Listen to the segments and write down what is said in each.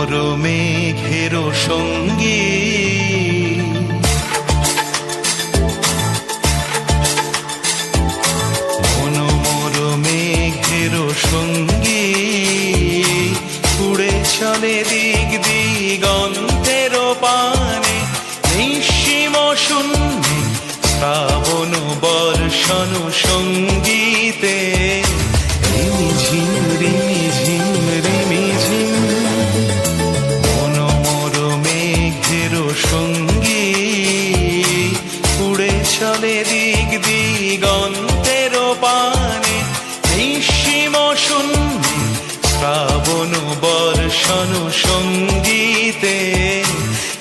মোর মেঘের সঙ্গী মন মোর মেঘের সঙ্গী উড়ে চলে দিক দিগন্তের পানে নিঃসীম শূন্যে শ্রাবণ বর্ষণ সঙ্গীতে রিমিঝিম রিমিঝিম রিমিঝিম মন মোর মেঘের সঙ্গী উড়ে চলে দিক দিগন্তের পানে নিঃসীম শূন্যে শ্রাবণ বর্ষণ সঙ্গীতে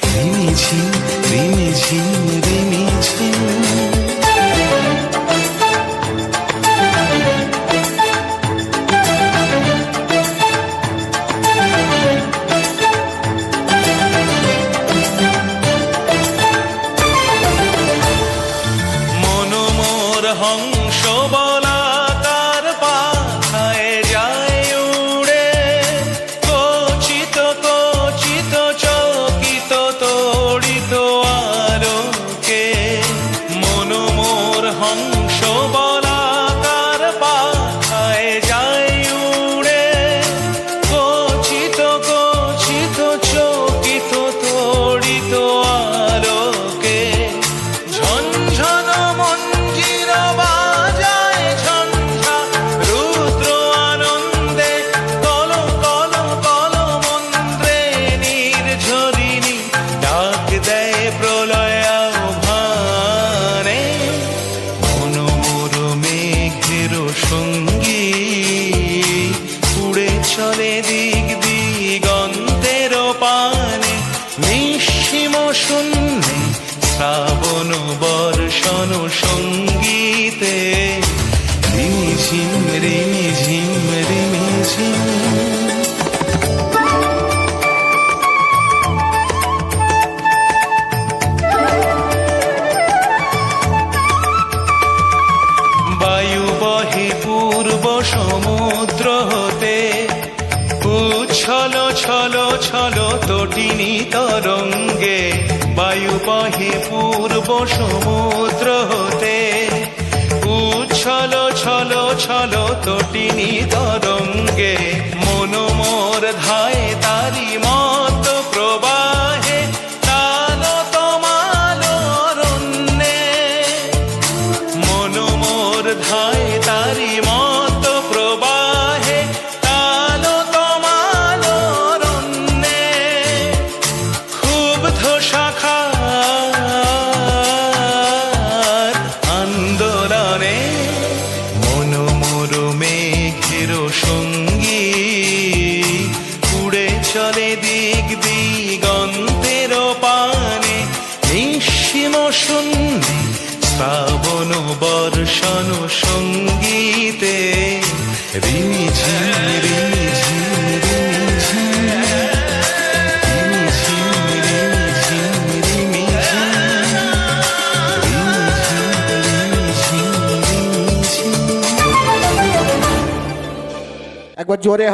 রিমিঝিম রিমিঝিম রিমিঝিম হংস বলাকার পাখায় যায় উড়ে কচিত কচিত চকিত তড়িত আলোকে মন মোর হংস বলাকার পাখায় যায় উড়ে কচিত কচিত চকিত তড়িত আলোকে ঝনঝন সঙ্গী উড়ে চলে দিক দিগন্তের পানে নিঃসীম শূন্যে শ্রাবণ বর্ষণ সঙ্গীতে রিমিঝিম রিমিঝিম রিমিঝিম পূর্ব সমুদ্র হতে উচ্ছল ছল ছল তটিনী তরঙ্গে বায়ু বহে পূর্ব সমুদ্র হতে উচ্ছল ছল ছল তটিনী তরঙ্গে মন মোর ধায় তারি মত প্রবাহে তালো তমালো অরণ্যে মন মোর ধায় তারি মত প্রবাহে তালো তমালো অরণ্যে ক্ষুব্ধ শাখার আন্দোলনে মন মোর মেঘের সঙ্গী উড়ে চলে দিক দিগন্তের পানে নিঃসীম শূন্যে শ্রাবণ বর্ষণ সঙ্গীতে রিমিঝিম রিমিঝিম রিমিঝিম রিমিঝিম রিমিঝিম রিমিঝিম রিমিঝিম। একবার জোরে